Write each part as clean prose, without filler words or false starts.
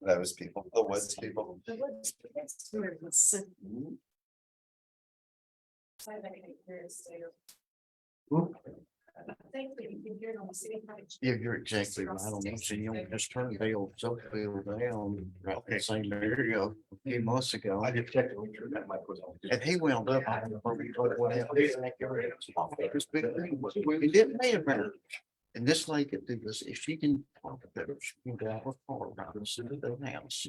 Those people, the Woods people. The woods, it's weird, it's- I think that you can hear it on the city page. Yeah, you're exactly right. I don't know. So you don't just turn Dale Soapville down right in the same area a few months ago. I did check to make sure that mic was on. And he wound up. I don't know what happened. It didn't matter. And this lady could do this, if she can talk better, she can go out with car around and sit at the house.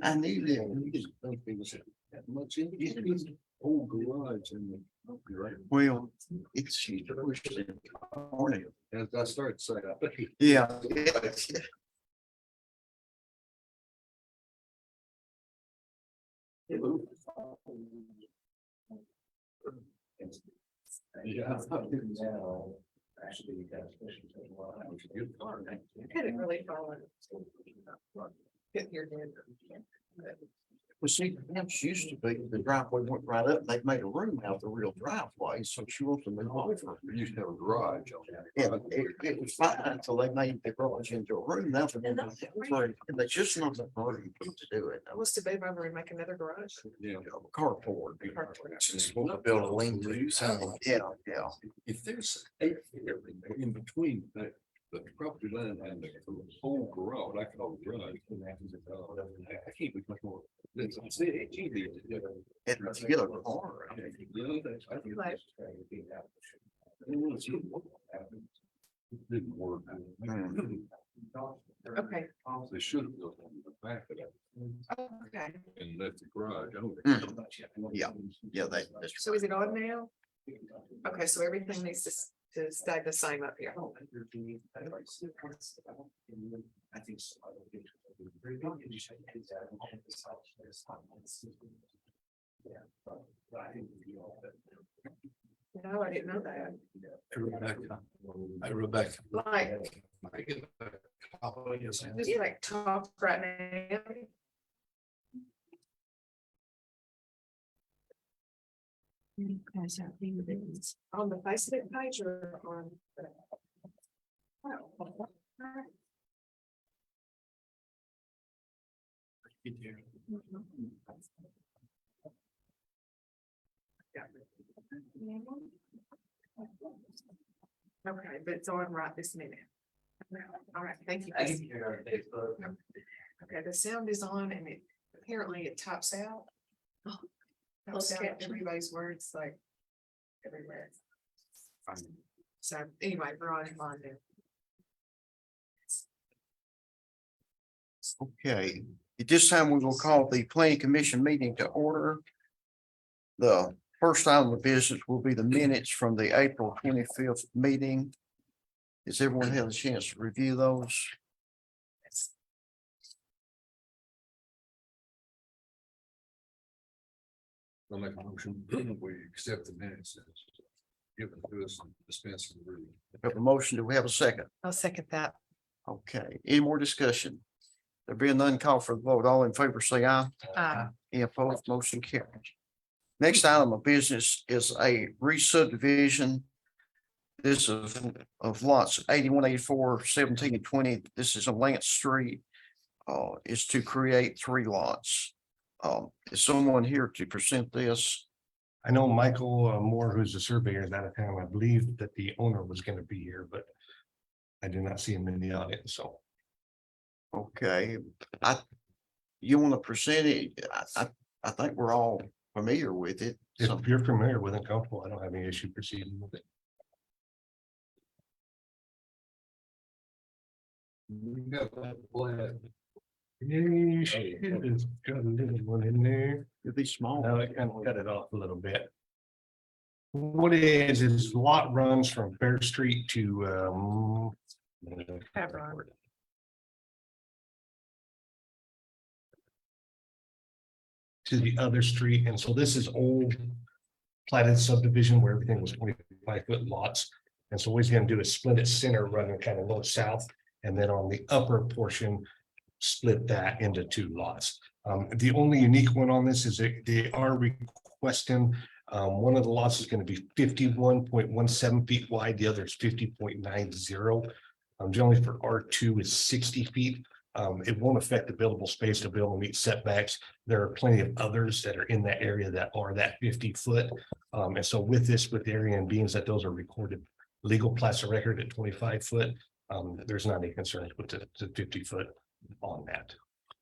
I knew that. Old garage and right. Well, it's she's pushed in the morning. As I started to say that. Yeah. Yeah. Actually, I couldn't really follow it. Couldn't hear it. Well, see, the house used to be, the driveway went right up, they made a room out of the real driveway, so she wants to move over. We used to have a garage on that. Yeah, it was fine until they made the garage into a room, now they just not the room to do it. Was to move over and make another garage. Yeah. Carport. Carport. Just want to build a lean to, so, yeah, yeah. If there's 8 feet in between that, the property line and the whole garage, I call it garage. I can't be much more. It's easy. And to get a car. Didn't work. Okay. They should have built on the back of that Okay, and left the garage. Yeah, yeah, that's. so is it on now? Okay, so everything needs to stay the same up here. I think so. No, I didn't know that. Rebecca. Like, just like talk right now. On the Facebook page or on? Okay, but it's on right this minute. All right, thank you. Okay, the sound is on and it apparently it tops out. Tops out everybody's words like everywhere. So anyway, we're on mine now. Okay, at this time, we will call the planning commission meeting to order. The first item of business will be the minutes from the April 25th meeting. Has everyone had a chance to review those? I'll make a motion. We accept the minutes. Given to us and dispense with the reading. We have a motion. Do we have a second? I'll second that. Okay, any more discussion? There being none, call for the vote. All in favor, say aye. Any opposed, motion carries. Next item of business is a re-subdivision. This of lots 81, 84, 17, and 20. This is on Lance Street. Is to create 3 lots. Is someone here to present this? I know Michael Moore, who's a surveyor, is out of town. I believe that the owner was gonna be here, but I did not see him in the audience, so. Okay, you want to present it? I think we're all familiar with it. So, If you're familiar with it, comfortable, I don't have any issue proceeding with it. We got that plan. It's got a little one in there. it'd be small. Now it kind of cut it off a little bit. What it is lot runs from Fair Street to Hebron. to the other street, and so this is old platted subdivision where everything was 25-foot lots. And so what he's gonna do is split it center, running kind of north-south, and then on the upper portion, split that into 2 lots. The only unique one on this is that they are requesting, one of the lots is gonna be 51.17 feet wide, the other is 50.90. Generally for R2 is 60 feet. It won't affect the buildable space to build and meet setbacks. There are plenty of others that are in that area that are that 50 foot. And so with this, with the area and being that those are recorded legal plats of record at 25 foot, there's not any concerns with the 50 foot on that.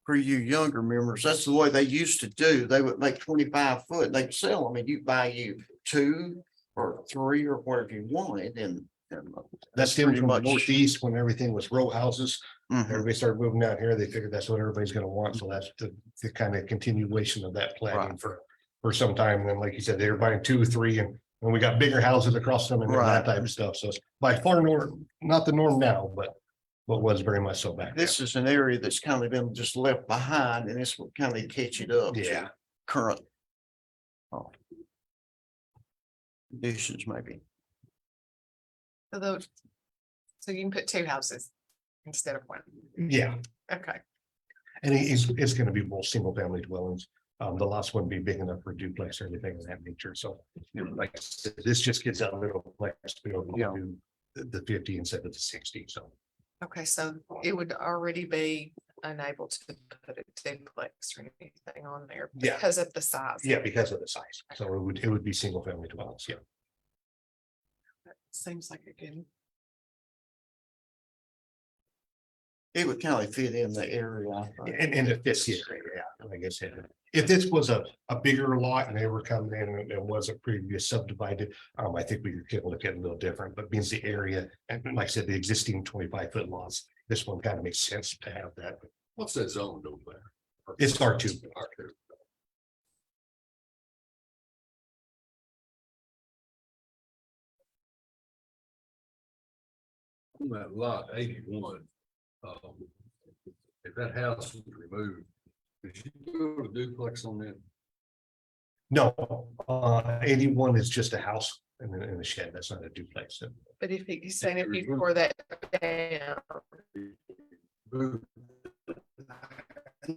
For you younger members, that's the way they used to do. They would make 25 foot, they'd sell them and you buy you 2 or 3 or whatever you wanted and. That's pretty from the much- northeast when everything was row houses. Mhm. Everybody started moving out here. They figured that's what everybody's gonna want. So that's the kind of continuation of that planning Right. for some time. And then, like you said, they were buying 2 or 3 and we got bigger houses across them and that Right. type of stuff. So it's by far not the norm now, but was very much so back then. This is an area that's kind of been just left behind and this will kind of catch it up. to Yeah. Current. Conditions maybe. So you can put 2 houses instead of 1. Yeah. Okay, And it's gonna be both single family dwellings. The lots wouldn't be big enough for duplex or anything of that nature. So like I said, this just gets out a little flex to be able to Yeah. do the 50 instead of the 60. So. okay, so it would already be unable to put a duplex or anything on there Yeah. because of the size. Yeah, because of the size. So it would be single family dwellings, yeah. Seems like a good. It would kind of fit in the area. I think. And it fits here, yeah, like I said, if this was a bigger lot and they were coming in and it wasn't previous subdivided, I think we could look at it a little different, but means the area, and like I said, the existing 25 foot lots, this one kind of makes sense to have that. What's that zone over there? It's R2. R2. On that lot 81, if that house was removed, could you build a duplex on that? No, 81 is just a house and a shed, that's not a duplex. But if he's saying if you tore that down, Move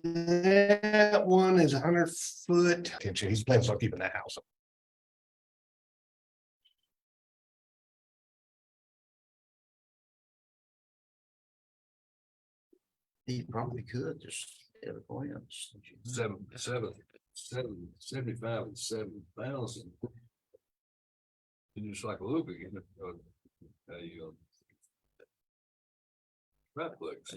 That one is 100 foot. He's planning on keeping that house. He probably could just at a glance. 75 and 7,000. And just like looking at a triplex.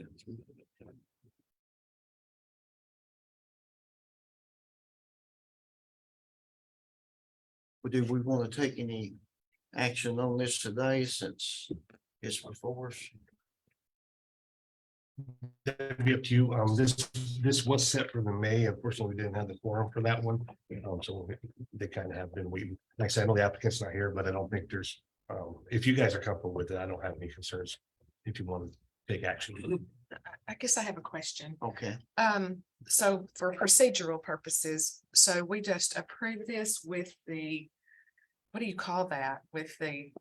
But do we want to take any action on this today since it's before us? That'd be up to you. This was set for the May. Unfortunately, we didn't have the quorum for that one. So they kind of have been waiting. Like I said, I know the applicant's not here, but I don't think there's, if you guys are comfortable with it, I don't have any concerns. If you want to take action. I guess I have a question. Okay, So for procedural purposes, so we just approve this with the, what do you call that? With the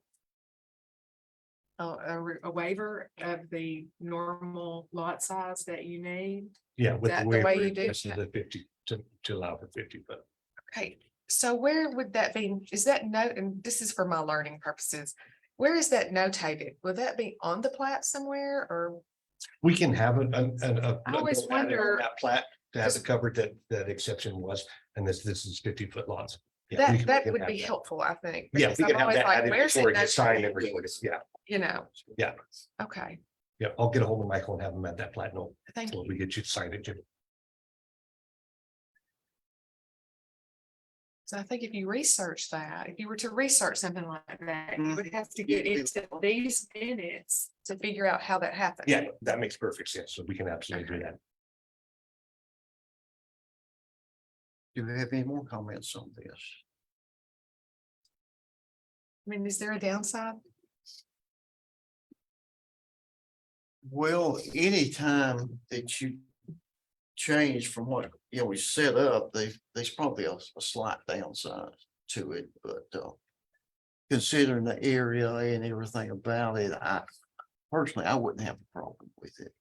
a waiver of the normal lot size that you need? Yeah, with That the the way waiver, you do this is the 50 to allow for 50, but Okay, so where would that be? Is that note, and this is for my learning purposes, where is that notated? Will that be on the plat somewhere or? we can have I always wonder- that plat to have it covered that exception was, and this is 50-foot lots. Yeah, we That can would have be that. helpful, I think. Yeah, because we I'm can have always that like, added where's before it it gets signed notated? everywhere. Yeah, You know, yeah, okay, yeah. I'll get a hold of Michael and have him at that plat note. thank So you. we get you signed it. Jim. So I think if you research that, if you were to research something like that, you Mhm. would have to get Yeah. into these minutes to figure out how that happened. Yeah, that makes perfect sense. So we can absolutely do that. do we have any more comments on this? I mean, is there a downside? Well, anytime that you change from what, we set up, there's probably a slight downside to it, but considering the area and everything about it, I personally, I wouldn't have a problem with it.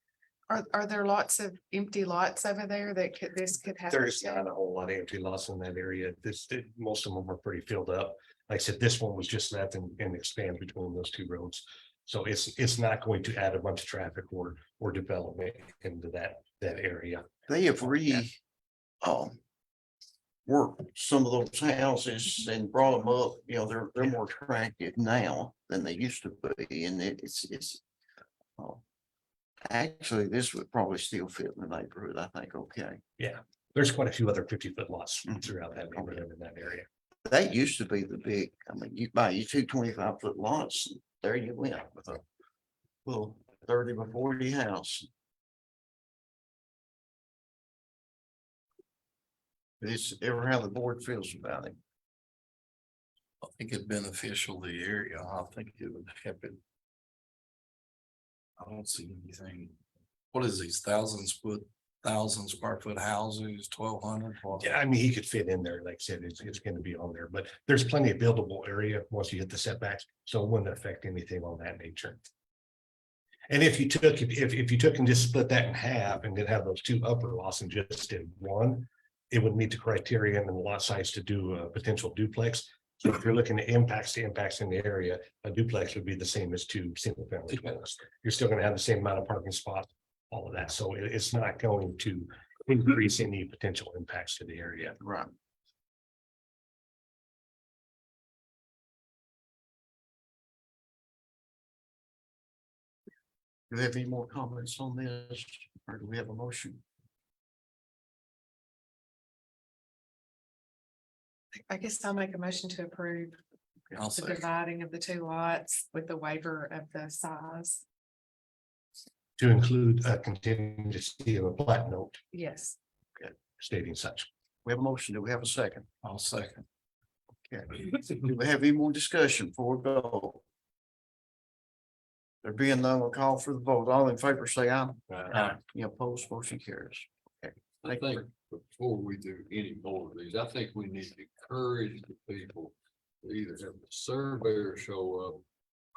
Are there lots of empty lots over there that this could happen? There's not a whole lot of empty lots in that area. Most of them are pretty filled up. Like I said, this one was just left and expand between those two roads. So it's not going to add a bunch of traffic or development into that area. They have worked some of those houses and brought them up, you know, they're more attractive now than they used to be, and it's. Actually, this would probably still fit in the neighborhood, I think, okay. There's quite a few other 50-foot lots throughout that neighborhood in that area. That used to be the big, I mean, you buy you 2 25-foot lots, and there you went with a little 30 by 40 house. It's ever how the board feels about it. I think it's beneficial to the area. I think it would help it. I don't see anything. What is these 1,000 square foot houses, 1,200? Yeah, I mean, he could fit in there. Like I said, it's going to be on there, but there's plenty of buildable area once you hit the setbacks. So it wouldn't affect anything on that nature. And if you took, if you took and just split that in half and then have those two upper lots and just did one, it would meet the criteria and the lot size to do a potential duplex. So if you're looking at impacts in the area, a duplex would be the same as two single family homes. You're still going to have the same amount of parking spots, all of that. So it's not going to increase any potential impacts to the area. Right. Do we have any more comments on this, or do we have a motion? I guess I'll make a motion to approve I'll the say, dividing of the two lots with the waiver of the size. To include a contingency of a plat note Yes. stating such. We have a motion. Do we have a second? I'll second. Okay. Do we have any more discussion before we go? There being none, we'll call for the vote. All in favor, say aye. Any opposed, motion carries. Okay. I think before we do any more of these, I think we need to encourage the people to either have the surveyor show up.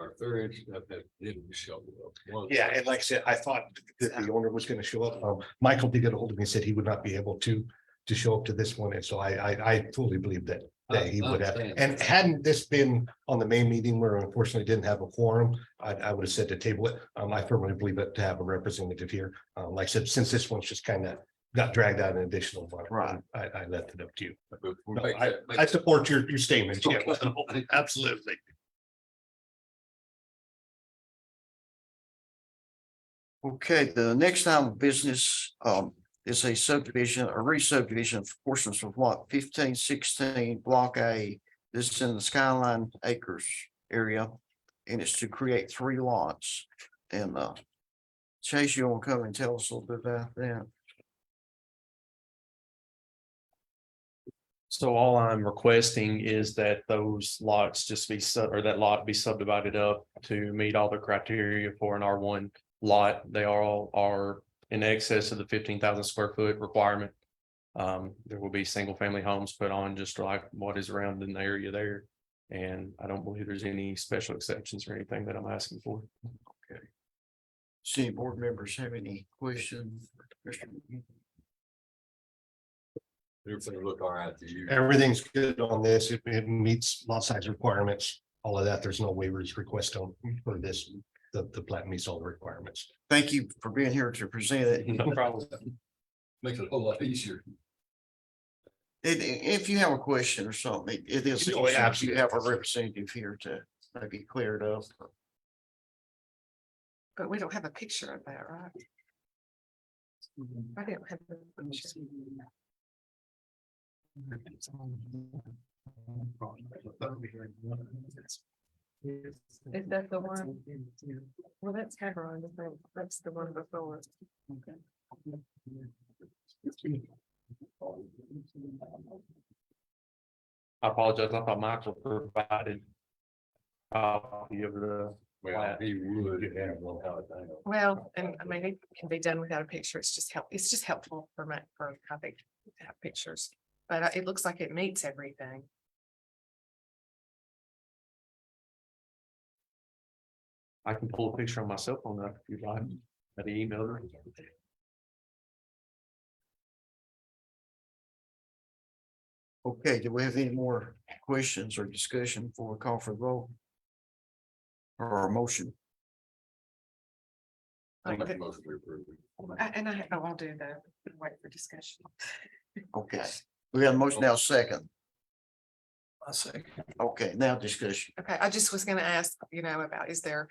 Or if they're interested, have them show up. Yeah, and like I said, I thought that the owner was gonna show up. Michael did get a hold of me and said he would not be able to show up to this one. And so I fully believe that he would have. And hadn't this been on the main meeting where unfortunately didn't have a quorum, I would have said to table it. I firmly believe it to have a representative here. Like I said, since this one's just kind of got dragged out an additional one. Right. I left it up to you. But we No, make I that- make I support your statement. Yeah, Okay. absolutely. Okay, the next item of business is a subdivision, a re-subdivision of portions of lot 1516 Block A. This is in the Skyline Acres area, and it's to create 3 lots. And Chase, you want to come and tell us a little bit about that? So all I'm requesting is that those lots just be or that lot be subdivided up to meet all the criteria for an R1 lot. They all are in excess of the 15,000 square foot requirement. There will be single family homes put on just like what is around in the area there. And I don't believe there's any special exceptions or anything that I'm asking for. Okay. See, board members have any questions? Everything look all right to you. Everything's good on this. It meets lot size requirements, all of that. There's no waivers request on for this. The plat meets all the requirements. Thank you for being here to present it. No problem. Makes it a whole lot easier. If you have a question or something, it is, Oh, you absolutely. have a representative here to maybe clear it up. But we don't have a picture of that, right? I didn't have a picture. Is that the one? Well, that's Cameron, that's the one before. I apologize. I thought Michael provided a copy of the Well, he would. Yeah. Well, and I mean, it can be done without a picture. It's just helpful for I think, to have pictures. But it looks like it meets everything. I can pull a picture on my cell phone up if you'd like. At the email. Okay, do we have any more questions or discussion before we call for the vote? Or a motion? I'll Like make a the- motion to approve. And I won't do that, wait for discussion. Okay, we got a motion now second. I say, Okay, now discussion. Okay, I just was gonna ask, about, is there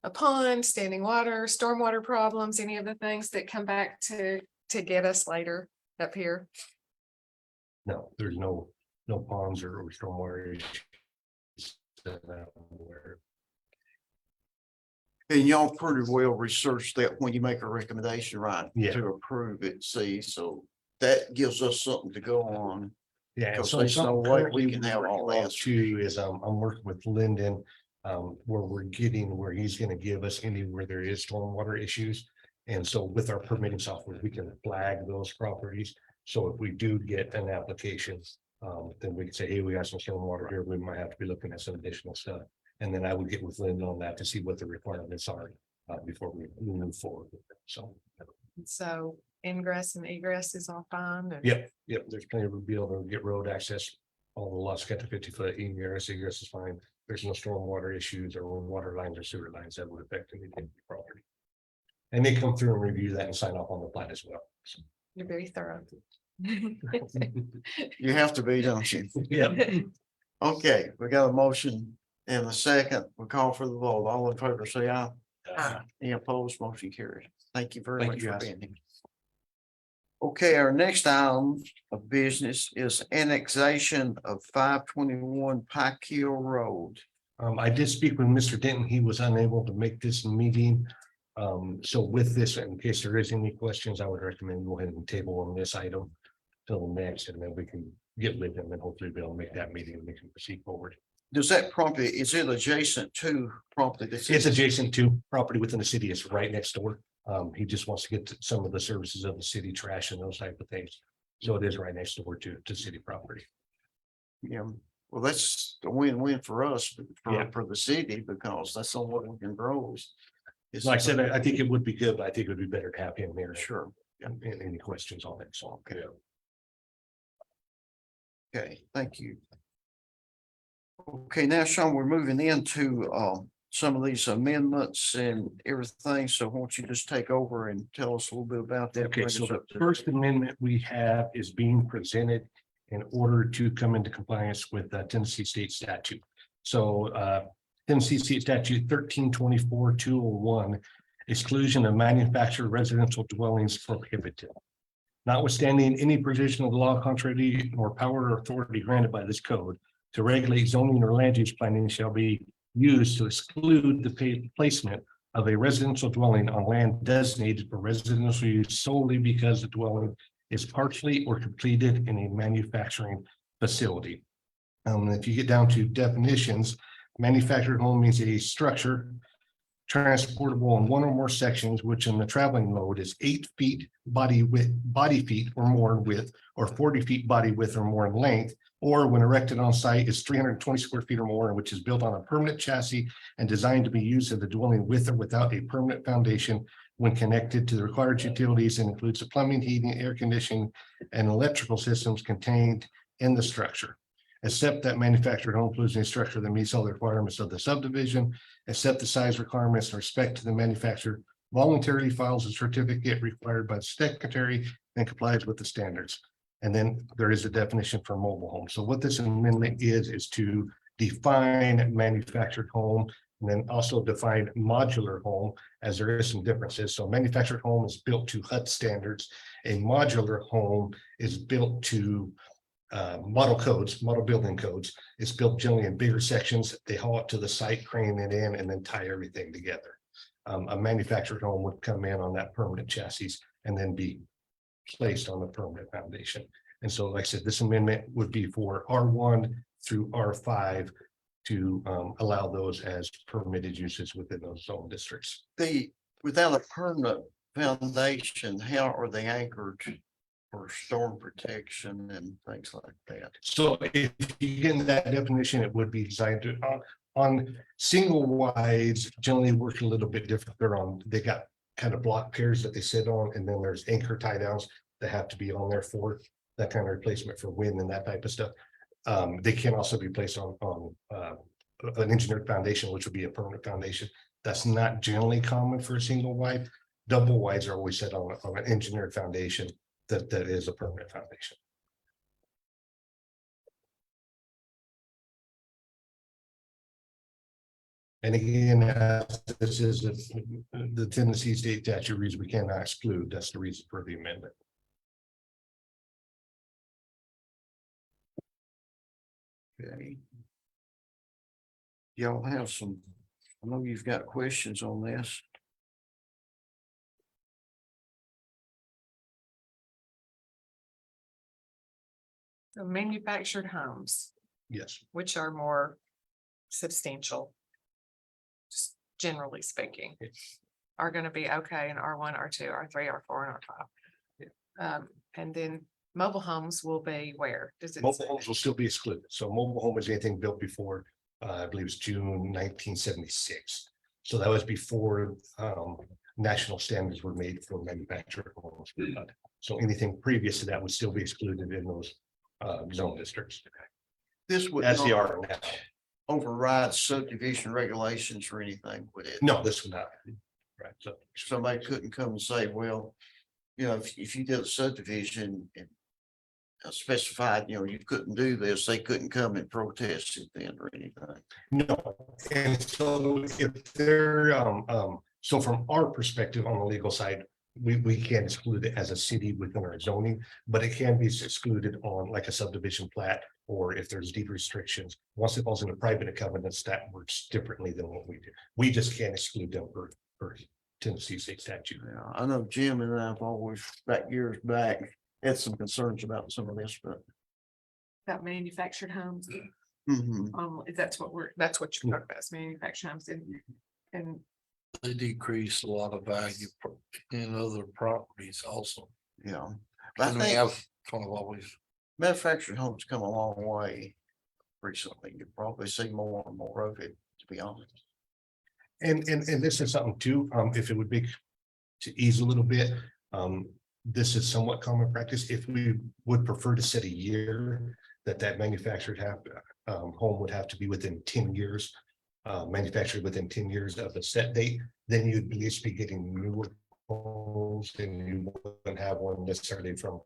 a pond, standing water, stormwater problems, any of the things that come back to get us later up here? No, there's no ponds or stormwater issues that I'm aware of. And y'all pretty well research that when you make a recommendation, right? Yeah. To approve it, see, so that gives us something to go on. Yeah, and Because so there's no something way we currently can we're have all working on that. too is I'm working with Lyndon. Where he's gonna give us anywhere there is stormwater issues. And so with our permitting software, we can flag those properties. So if we do get an application, then we can say, hey, we got some stormwater here, we might have to be looking at some additional stuff. And then I would get with Lyndon on that to see what the requirements are before we move forward with it. So. So ingress and egress is all fine? and- Yep, there's plenty of be able to get road access. All the lots got the 50-foot egress is fine. There's no stormwater issues or water lines or sewer lines that would affect any property. And they come through and review that and sign off on the plat as well. So, You're very thorough. You have to be, don't you? Yeah. Okay, we got a motion and a second. We call for the vote. All in favor, say aye. Any opposed, motion carries. Thank you very Thank much you, for guys. being here. Okay, our next item of business is annexation of 521 Pike Hill Road. I did speak with Mr. Denton. He was unable to make this meeting. So with this, in case there is any questions, I would recommend go ahead and table on this item till next, and then we can get with him and hopefully be able to make that meeting and we can proceed forward. Does that property, is it adjacent to property? It's adjacent to property within the city. It's right next door. He just wants to get to some of the services of the city, trash and those type of things. So it is right next door to city property. Yeah, well, that's a win-win for us, Yeah. for the city, because that's all what we can grow. Is- Like I said, I think it would be good, but I think it would be better to have him here. Sure. And any questions on it, so. Okay. Okay, thank you. Okay, now Sean, we're moving into some of these amendments and everything, so won't you just take over and tell us a little bit about that? Okay, Bring so us the up to- first amendment we have is being presented in order to come into compliance with the Tennessee State Statute. So Tennessee State Statute 1324-201, exclusion of manufactured residential dwellings prohibited. Notwithstanding any provision of the law contrary or power or authority granted by this code to regulate zoning or land use planning shall be used to exclude the placement of a residential dwelling on land designated for residential use solely because the dwelling is partially or completed in a manufacturing facility. If you get down to definitions, manufactured home means a structure transportable in one or more sections, which in the traveling mode is 8 feet body feet or more in width, or 40 feet body width or more in length, or when erected on site is 320 square feet or more, and which is built on a permanent chassis and designed to be used as a dwelling with or without a permanent foundation when connected to the required utilities, and includes the plumbing, heating, air conditioning, and electrical systems contained in the structure. Except that manufactured home includes a structure that meets all the requirements of the subdivision, except the size requirements in respect to the manufacturer voluntarily files a certificate required by the secretary and complies with the standards. And then there is a definition for mobile home. So what this amendment is to define manufactured home and then also define modular home, as there is some differences. So manufactured home is built to HUD standards. A modular home is built to model building codes. It's built generally in bigger sections. They haul it to the site, crane it in, and then tie everything together. A manufactured home would come in on that permanent chassis and then be placed on the permanent foundation. And so, like I said, this amendment would be for R1 through R5 to allow those as permitted uses within those zone districts. Without a permanent foundation, how are they anchored for storm protection and things like that? So if you get in that definition, it would be designed to on single wides generally work a little bit different. They got kind of block piers that they sit on, and then there's anchor tie downs that have to be on there for that kind of replacement for wind and that type of stuff. They can also be placed on an engineered foundation, which would be a permanent foundation. That's not generally common for a single wide, Double wides are always set on an engineered foundation that is a permanent foundation. And again, this is the Tennessee state statute reason we cannot exclude. That's the reason for the amendment. Okay. Y'all have some, I know you've got questions on this. So manufactured homes, Yes, which are more substantial. Just generally speaking, are gonna be okay in R1, R2, R3, R4, and R5. And then mobile homes will be where? Does it? mobile say? homes will still be excluded. So mobile home is anything built before, I believe it's June 1976. So that was before national standards were made for manufactured homes. So anything previous to that would still be excluded in those zone districts. This would As they not are now. override subdivision regulations or anything with it. No, this would not. Right, so. Somebody couldn't come and say, well, you know, if you did a subdivision and specified, you know, you couldn't do this, they couldn't come and protest it then or anything. No, and so if they're, so from our perspective on the legal side, we can't exclude it as a city within our zoning, but it can be excluded on like a subdivision plat, or if there's deep restrictions. Once it falls into private covenants, that works differently than what we do. We just can't exclude them for Tennessee state statute. Yeah, I know Jim and I've always, back years back, had some concerns about some of this, but. About manufactured homes, if that's what that's what you're talking about, is manufactured homes and They decrease a lot of value in other properties also. Yeah, but I And we think have kind of always, manufactured homes come a long way recently. You probably see more and more of it, to be honest. And this is something too, if it would be to ease a little bit, this is somewhat common practice. If we would prefer to set a year that manufactured home would have to be within 10 years, manufactured within 10 years of the set date, then you'd at least be getting newer homes and you wouldn't have one necessarily from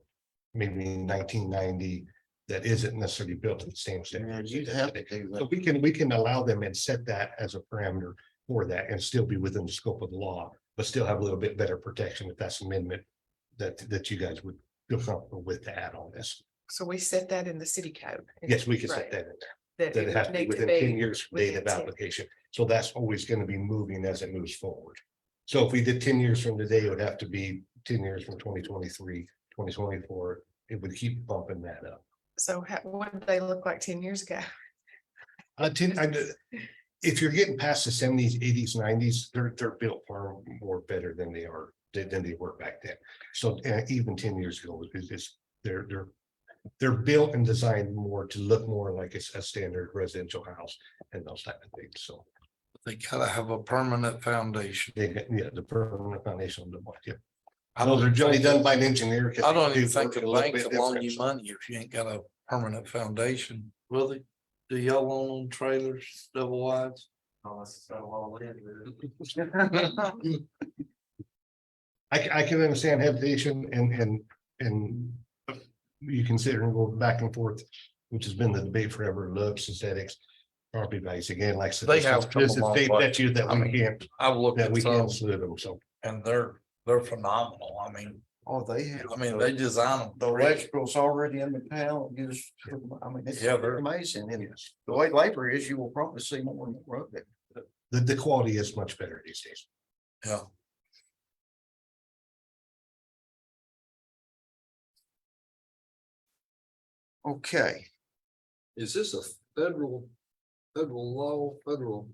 maybe 1990 that isn't necessarily built to the same Yeah, standard. you'd have to do So that. we can allow them and set that as a parameter for that and still be within the scope of the law, but still have a little bit better protection if that's amendment that you guys would feel comfortable with to add on this. so we set that in the city code. Yes, we can Right. set that in there, That that it has to be need within 10 years from date within of 10. application. So that's always going to be moving as it moves forward. So if we did 10 years from today, it would have to be 10 years from 2023, 2024. It would keep bumping that up. So what did they look like 10 years ago? If you're getting past the 70s, 80s, 90s, they're built far more better than they were back then. So even 10 years ago, they're built and designed more to look more like a standard residential house and those type of things. So they gotta have a permanent foundation. they get, yeah, the permanent foundation of the one, yeah. I Those are don't generally think- done by an engineer. I don't They even think work a a little bank bit will loan different. you money if you ain't got a permanent foundation, will they? Do y'all loan on trailers, double wides? I can understand hesitation and you consider and go back and forth, which has been the debate forever, love synthetics, property values, again, like I said. They have come This a is long state way. statute that I we mean, can't, I've looked that at we can't some salute them, so. and they're phenomenal. Oh, they have. I mean, they design them. The electrical's already in the panel. You just, I mean, it's Yeah, they're- amazing. And the way labor is, you will probably see more and more of it. The quality is much better these days. Yeah. Okay, Is this a federal law, federal?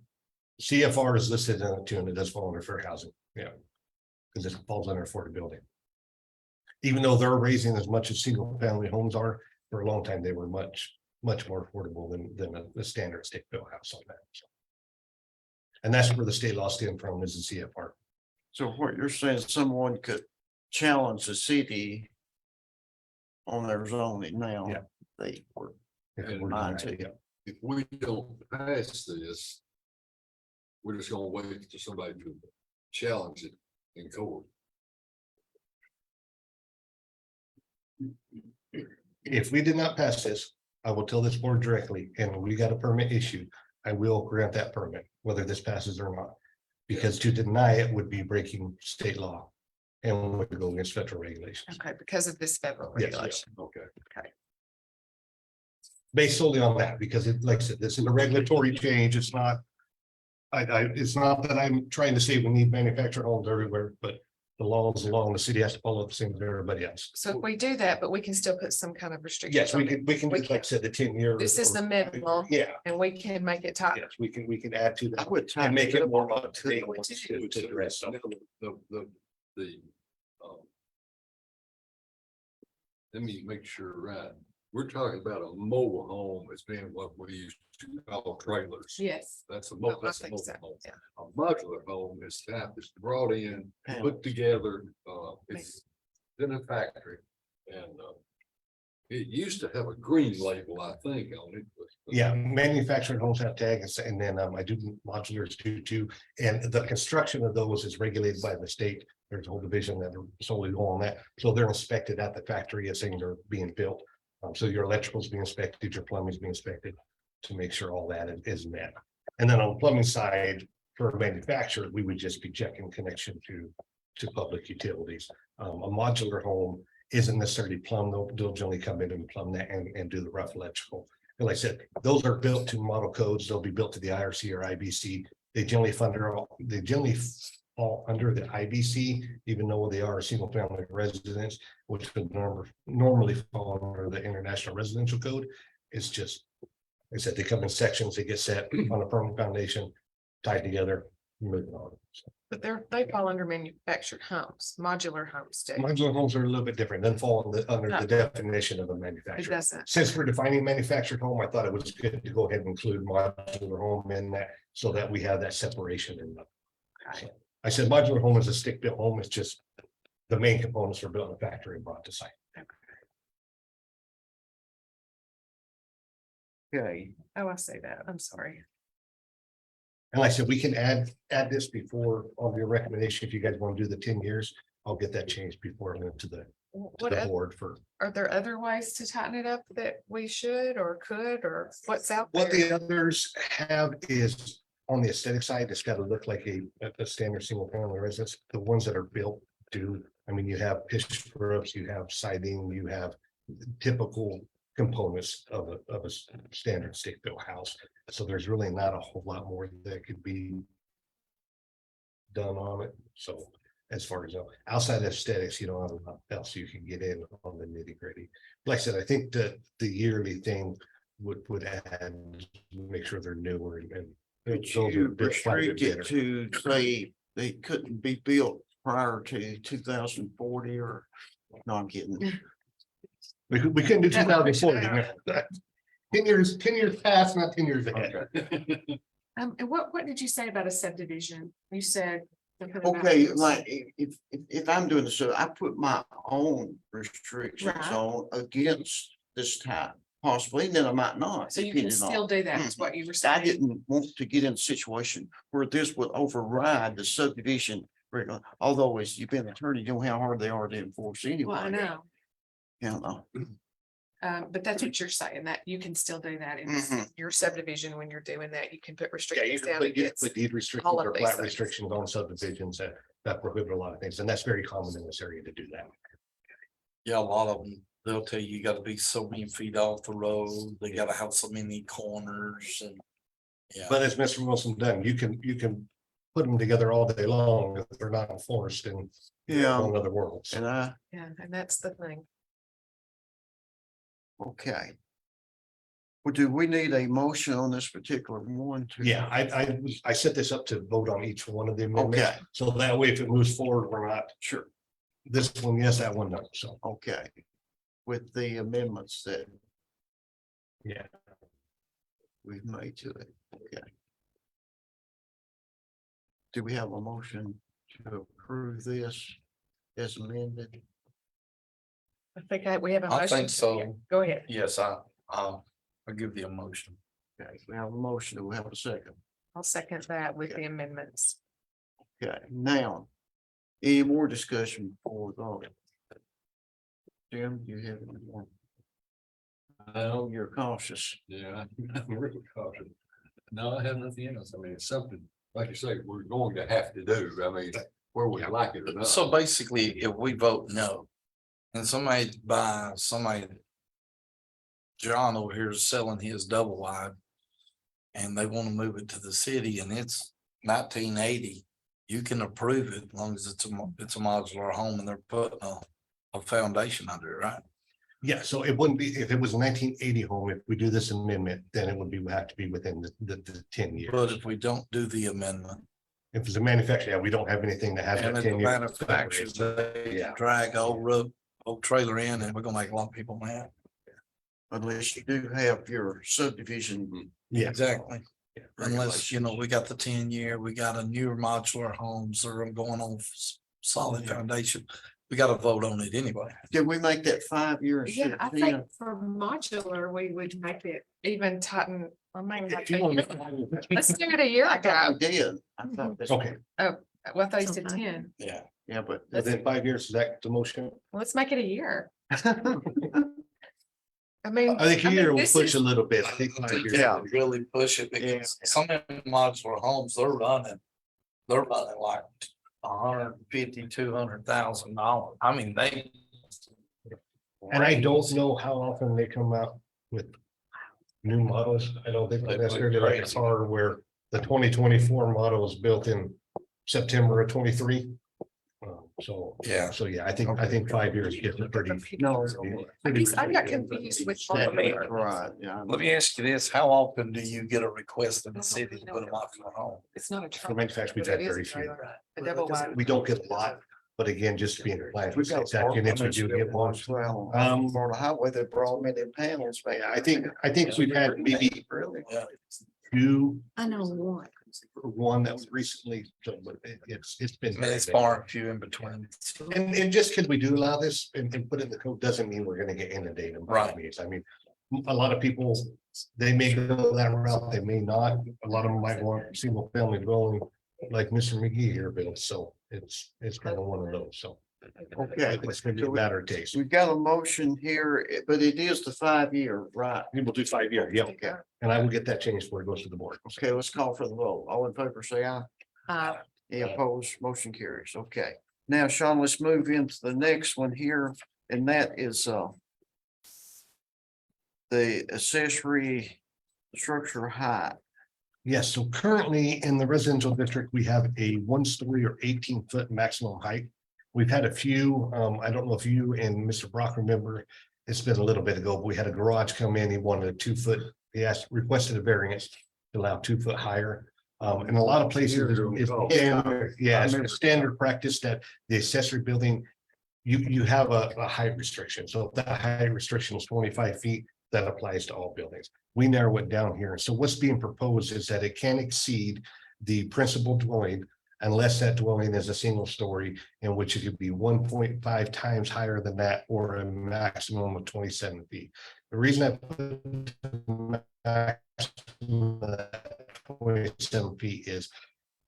CFR is listed in it too, and it does fall under fair housing, yeah. Because it falls under affordability. Even though they're raising as much as single family homes are, for a long time, they were much more affordable than a standard state built house on that. So. And that's where the state law stem from, is the CFR. so what you're saying, someone could challenge the city on their zoning now. Yeah. They were, If we're Mine denied, too. yeah. If we don't pass this, we're just gonna wait for somebody to challenge it in court. If we did not pass this, I will tell this board directly, and we got a permit issued, I will grant that permit, whether this passes or not. Because to deny it would be breaking state law and would go against federal regulations. Okay, because of this federal Yes, yes. regulation. Okay. Based solely on that, because it, like I said, this is a regulatory change, it's not. It's not that I'm trying to say we need manufactured homes everywhere, but the law is the law, and the city has to follow the same as everybody else. So if we do that, but we can still put some kind of restrictions. Yes, we on it. can, do, like I said, the 10-year. This is the minimum, Yeah, and we can make it top. yes, we can add to I that would and tighten make it more up to We date do. to the rest of it. The, um, let me make sure, right, we're talking about a mobile home as being what we used to call trailers. Yes. That's a I mobile, that's a think mobile so, home. yeah. A modular home is that is brought in, put together, it's in a factory. And, it used to have a green label, I think, on it. but- Yeah, manufactured homes have tags, and then I do modulars too, and the construction of those is regulated by the state. There's a whole division that are solely on that, so they're inspected at the factory as things are being built. So your electrical's being inspected, your plumbing's being inspected to make sure all that is met. And then on the plumbing side, for manufacturers, we would just be checking connection to public utilities. A modular home isn't necessarily plumbed, they'll generally come in and plumb that and do the rough electrical. And like I said, those are built to model codes, they'll be built to the IRC or IBC. They generally fall under the IBC, even though they are a single family residence, which would normally fall under the International Residential Code. It's just, like I said, they come in sections, they get set on a permanent foundation, tied together, moving on. So But they fall under manufactured homes, modular homes do. modular homes are a little bit different, then fall under No. the definition of a It manufacturer. doesn't. Since we're defining manufactured home, I thought it was good to go ahead and include modular home in that, so that we have that separation in them. Okay. I said modular home is a stick-built home, it's just the main components are built in a factory and brought to site. Okay, Oh, I say that. I'm sorry. And like I said, we can add this before on your recommendation, if you guys want to do the 10 years, I'll get that changed before I went to the What, board for. are there other ways to tighten it up that we should or could, or what's out What there? the others have is on the aesthetic side, it's got to look like a standard single family residence. The ones that are built do, I mean, you have pitch roofs, you have siding, you have typical components of a standard stick built house. So there's really not a whole lot more that could be done on it. So as far as outside of aesthetics, you don't have enough else you can get in on the nitty gritty. Like I said, I think that the yearly thing would add, make sure they're newer and but those are you built quite a bit restrict it to say they couldn't be built prior to 2040 or, no, I'm kidding. We couldn't do 2040. 10 years past, not 10 years ahead. And what did you say about a subdivision? You said. something about- Okay, like if I'm doing this, so I put my own restrictions Right. on against this type, possibly, and then I might not. So you can depending on- still do that, is what you were I saying. didn't want to get in a situation where this would override the subdivision. Although as you've been an attorney, you know how hard they are to enforce anyway. Well, I know, You know, but that's what you're saying, that you can still do that in Mhm. your subdivision when you're doing that. You can put Yeah, you restrictions can down put, you can against. put deed restrictions all of or these plat things. restrictions on subdivisions that prohibit a lot of things. And that's very common in this area to do that. Yeah, a lot of them, they'll tell you gotta be so many feet off the road, they gotta have so many corners and. Yeah, But as Mr. Wilson done, you can put them together all day long if they're not enforced in yeah, on other worlds. and Yeah, and that's the thing. okay. Well, do we need a motion on this particular one? Yeah, I set this up to vote on each one of the amendments. Okay, So that way, if it moves forward, we're not sure, this one, yes, that one, no. So, okay. With the amendments that yeah. we've made to it, okay. Do we have a motion to approve this as amended? I think we have a I motion. think so. Go ahead. yes, I'll give the emotion. Okay, we have a motion, do we have a second? I'll second that with the amendments. Okay, now, any more discussion before we vote? Jim, do you have any more? I know you're cautious. Yeah, I'm really cautious. No, I have nothing else. I mean, it's something, like you say, we're going to have to do. I mean, whether we like it or not. So basically, if we vote no, and somebody. John over here is selling his double wide. And they want to move it to the city and it's 1980. You can approve it as long as it's a modular home and they're putting a foundation under it, right? Yeah, so it wouldn't be, if it was a 1980 home, if we do this amendment, then it would be, have to be within the 10 years. But if we don't do the amendment. If it's a manufacturer, yeah, we don't have anything that has. And a if the 10-year manufacturers, they Yeah. drag old trailer in and we're gonna make a lot of people mad. Unless you do have your subdivision. Yeah. Exactly. Unless, you know, we got the 10-year, we got a newer modular homes that are going on solid foundation. We gotta vote on it anyway. Did we make that 5 years? Yeah, I think for modular, we would make it even tighten. I mean, like a year. Let's do it a year I thought ago. we did. I thought that's- Okay, Well, they said 10. Yeah. Yeah, but within 5 years, is that the motion? Let's make it a year. I mean. I think a mean, year will this push is- a little bit. I think 5 years. Yeah. Really push it because some of the modular homes, they're running like $150,000-200,000. I mean, they. And I don't know how often they come out with new models. I don't think They necessarily look like a crazy. car where the 2024 model is built in September of 23. So, Yeah. so yeah, I think 5 years gets it pretty. No. I got confused with. That- modular. Right, yeah. Let me ask you this, how often do you get a request in the city to put a modular home? It's not a. For truck, manufacturers, we've but had it is very a few. trailer, a double wide. We don't get a lot, but again, just being compliant with We've got state units, we do get one. Well, For the highway, they brought them in panels, man. I think we've had maybe Really? Yeah. two, I know one. one that was recently, but it's been. I mean, it's far and few in between. And just because we do allow this and put it in the code doesn't mean we're gonna get inundated. by Right. means. I mean, a lot of people, they may go that route, they may not. A lot of them might want single family dwelling like Mr. McGee here built, so it's kind of one of those, so. Okay. It's gonna be a matter of taste. We've got a motion here, but it is the 5 year, right? We will do 5 years, yeah, Okay, and I will get that changed before it goes to the board. okay, let's call for the vote. All in favor, say aye. Any Yeah. opposed, motion carries. Okay. Now, Sean, let's move into the next one here, and that is the accessory structure height. Yes, so currently in the residential district, we have a 1-story or 18-foot maximum height. We've had a few, I don't know if you and Mr. Brock remember, it's been a little bit ago, but we had a garage come in, he wanted a 2-foot, requested a variance to allow 2 foot higher. And a lot of places, it's standard, yeah, it's a standard practice that the accessory building, you have a height restriction. So if that height restriction is 25 feet, that applies to all buildings. We narrow it down here. So what's being proposed is that it can exceed the principal dwelling unless that dwelling is a single story, in which it could be 1.5 times higher than that or a maximum of 27 feet. The reason I put 27 feet is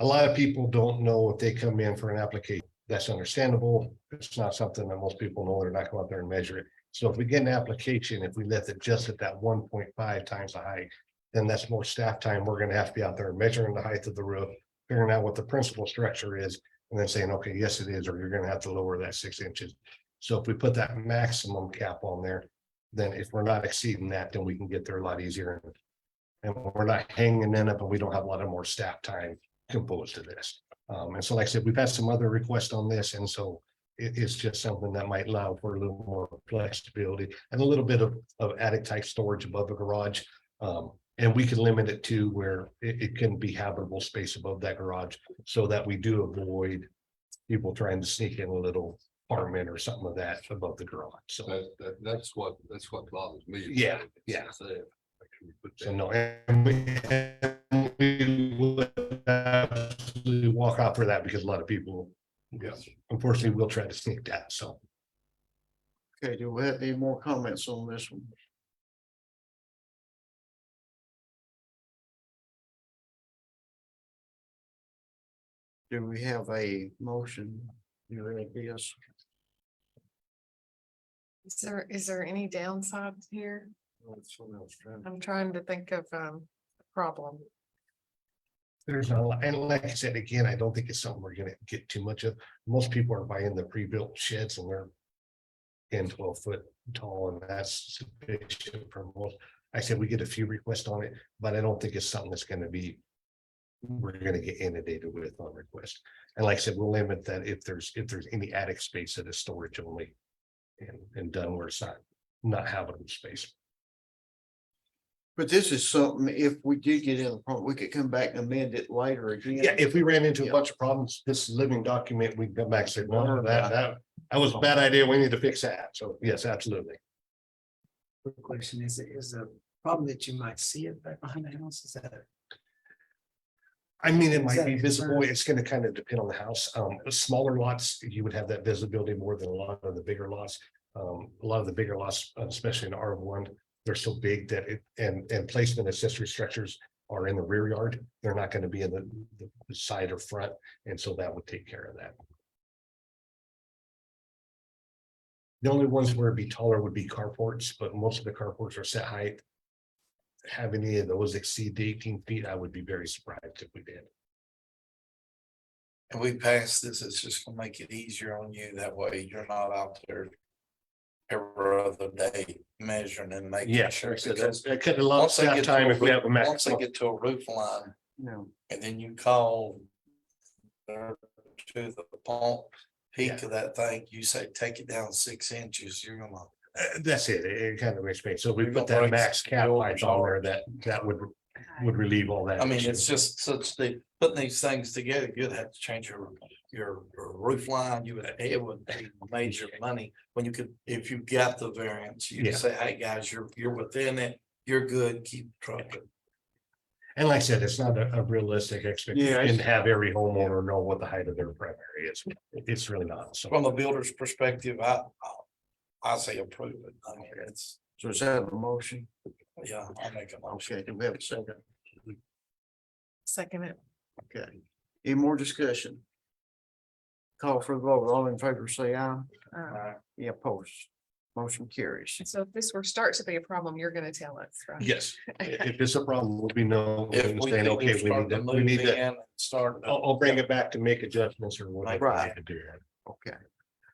a lot of people don't know if they come in for an application. That's understandable. It's not something that most people know. They're not going out there and measure it. So if we get an application, if we left it just at that 1.5 times the height, then that's more staff time. We're gonna have to be out there measuring the height of the roof, figuring out what the principal structure is, and then saying, okay, yes, it is, or you're gonna have to lower that 6 inches. So if we put that maximum cap on there, then if we're not exceeding that, then we can get there a lot easier. And we're not hanging in up, and we don't have a lot of more staff time composed to this. And so like I said, we've had some other requests on this, and so it's just something that might allow for a little more flexibility and a little bit of attic type storage above the garage. And we can limit it to where it can be habitable space above that garage so that we do avoid people trying to sneak in a little apartment or something of that above the garage. So, That's what bothers me. Yeah, yeah. Make sure we put so that- no, and we would absolutely walk out for that because a lot of people, Yes. unfortunately, will try to sneak that. So. Okay, do we have any more comments on this one? Do we have a motion? You read this? Is there any downside here? That's what I was trying to- I'm trying to think of, problem. There's a lot, and like I said, again, I don't think it's something we're gonna get too much of. Most people are buying the pre-built sheds and they're 10, 12 foot tall, and that's sufficient for most. I said we get a few requests on it, but I don't think it's something that's gonna be. We're gonna get inundated with on request. And like I said, we'll limit that if there's any attic space that is storage only. And done where it's not habitable space. But this is something, if we did get in the problem, we could come back and amend it later again. Yeah, if we ran into a bunch of problems, this living document, we can come back and say, no, that was a bad idea. We need to fix that. So yes, absolutely. Quick question, is a problem that you might see it back behind the house, is that? I mean, it Is might that be a visible. concern? It's gonna kind of depend on the house. Smaller lots, you would have that visibility more than a lot of the bigger lots. A lot of the bigger lots, especially in R1, they're so big that and placement accessory structures are in the rear yard. They're not gonna be in the side or front, and so that would take care of that. The only ones where it'd be taller would be carports, but most of the carports are set height. Have any of those exceed the 18 feet, I would be very surprised if we did. And we pass this, it's just gonna make it easier on you. That way you're not out there. Every other day measuring and making. Yeah, sure. sure. Because That cut a lot of once they staff get to time a if we roof- have a max. Once they get to a roof line No. and then you call. To the pump peak of that thing, you say, take it down 6 inches, you're gonna. That's it. It kind of makes me, so we You're put gonna that break max cap height on there that would relieve all that. I mean, issue. it's just such the, putting these things together, you'd have to change your roof line, it would be major money. When you could, if you got the variance, you Yeah. just say, hey, guys, you're within it, you're good, keep trucking. And like I said, it's not a realistic expectation to have every homeowner know what the height of their primary is. It's really not, so. From a builder's perspective, I say approve it, I mean, it's, So is that a motion? yeah, I'll make a motion. Okay, do we have a second? Second it. Okay. Any more discussion? Call for the vote. All in favor, say aye. Any opposed? Motion carries. So if this were start to be a problem, you're gonna tell us, right? Yes, if it's a problem, we'll be no. If we saying, think okay, we we start need to to, we move need in to, and start. I'll bring it back to make adjustments or whatever. we Right. need to do. Okay.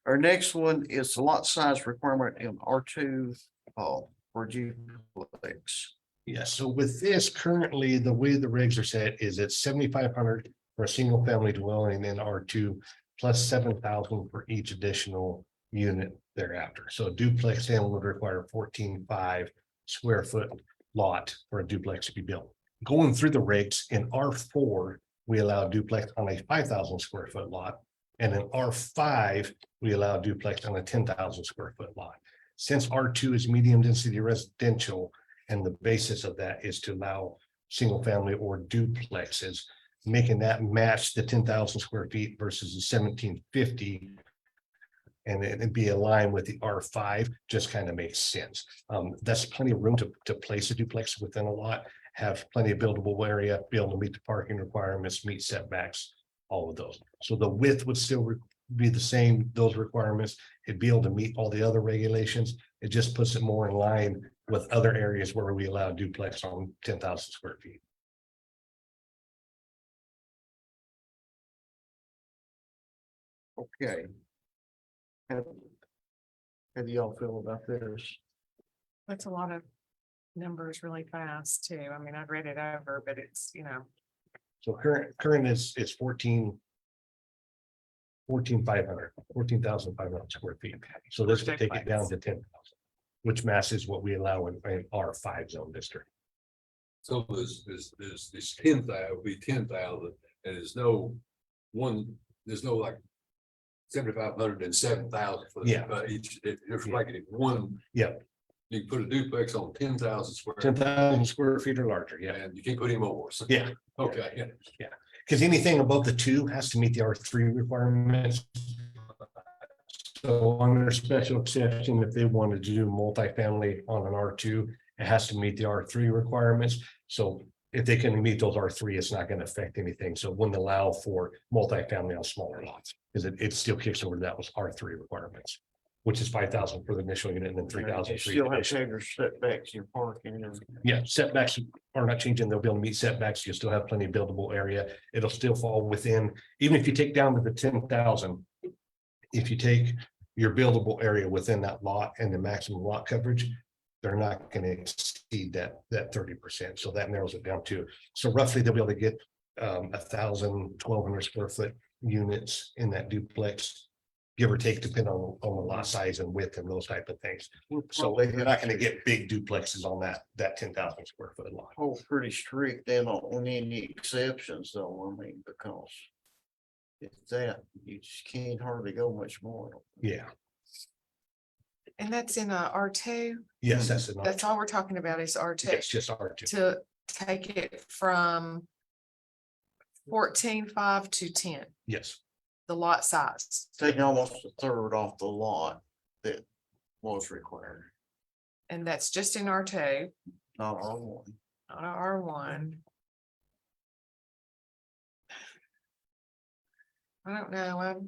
Our next one is the lot size requirement in R2 for duplex. Yeah, so with this currently, the way the regs are set is it's 7,500 for a single family dwelling in R2 plus 7,000 for each additional unit thereafter. So a duplex then would require 14.5 square foot lot for a duplex to be built. Going through the regs in R4, we allow duplex on a 5,000 square foot lot. And in R5, we allow duplex on a 10,000 square foot lot. Since R2 is medium density residential, and the basis of that is to allow single family or duplexes, making that match the 10,000 square feet versus the 1,750. And it'd be aligned with the R5, just kind of makes sense. That's plenty of room to place a duplex within a lot, have plenty of buildable area, be able to meet the parking requirements, meet setbacks, all of those. So the width would still be the same, those requirements. It'd be able to meet all the other regulations. It just puts it more in line with other areas where we allow duplex on 10,000 square feet. Okay. How do y'all feel about this? That's a lot of numbers really fast too. I mean, I've read it over, but it's, So current is 14,500 square feet. So this would take it down to 10,000, which matches what we allow in R5 zone district. So this 10,000 would be 10,000 and there's no like 7,500 and 7,000 for Yeah. each, if you're making it one. Yeah. You can put a duplex on 10,000 square. 10,000 square feet or larger, yeah. And you can't put any more. So- Yeah. Okay, Because anything above the 2 has to meet the R3 requirements. So under special exception, if they wanted to do multifamily on an R2, it has to meet the R3 requirements. So if they can meet those R3, it's not going to affect anything. So it wouldn't allow for multifamily on smaller lots because it still kicks over that was R3 requirements. which is 5,000 for the initial unit and then 3,000. You for still each have addition. bigger setbacks in your parking and. Yeah, setbacks are not changing. They'll be able to meet setbacks. You'll still have plenty of buildable area. It'll still fall within, even if you take down to the 10,000. If you take your buildable area within that lot and the maximum lot coverage, they're not gonna exceed that 30%. So that narrows it down to, so roughly they'll be able to get 1,200 square foot units in that duplex. Give or take, depending on the lot size and width and those type of things. So you're not gonna get big duplexes on that 10,000 square foot lot. Oh, pretty strict then on any exceptions though, I mean, because. It's that, you just can't hardly go much more. Yeah, And that's in R2. yes, that's enough. That's all we're talking about is R2. It's just R2. To take it from 14.5 to 10, Yes, the lot size. Taking almost a third off the lot that was required, And that's just in R2, not R1. not R1. I don't know,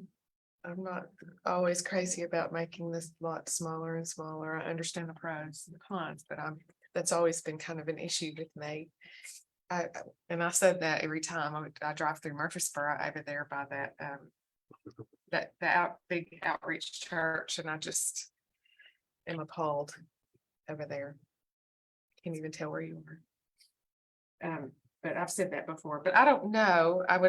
I'm not always crazy about making this lot smaller and smaller. I understand the pros and the cons, but that's always been kind of an issue with me. And I said that every time I drive through Murfreesboro over there by that big outreach church, and I just am appalled over there. Can't even tell where you are. But I've said that before, but I don't know, I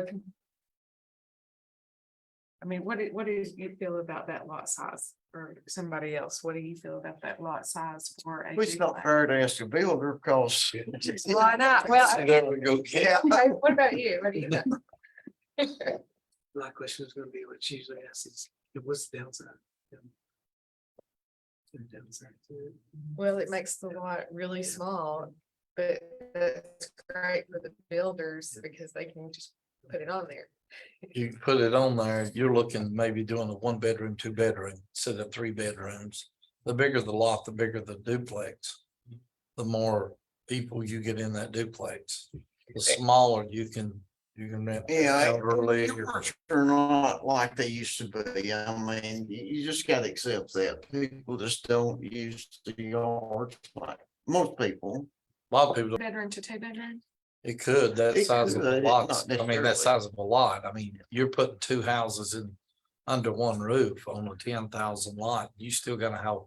mean, what do you feel about that lot size or somebody else? What do you feel about that lot size for a? It's not duplex? fair to ask a builder because. Why not? Well, There we go. Yeah. okay, what about you? What do you think? My question is gonna be what she usually asks is, what's the downside? The downside to it. Well, it makes the lot really small, but that's great for the builders because they can just put it on there. You put it on there, you're looking maybe doing a 1 bedroom, 2 bedroom, instead of 3 bedrooms. The bigger the lot, the bigger the duplex. The more people you get in that duplex, the smaller you can rent. Yeah, elderly or- neighbors are not like they used to be. I mean, you just gotta accept that. People just don't use the yards like most people. A lot of people, Bedroom to 2 bedroom? it could, that It size of a could, lot, not I mean, that necessarily. size of a lot, I mean, you're putting 2 houses in. Under one roof on a 10,000 lot, you still gotta have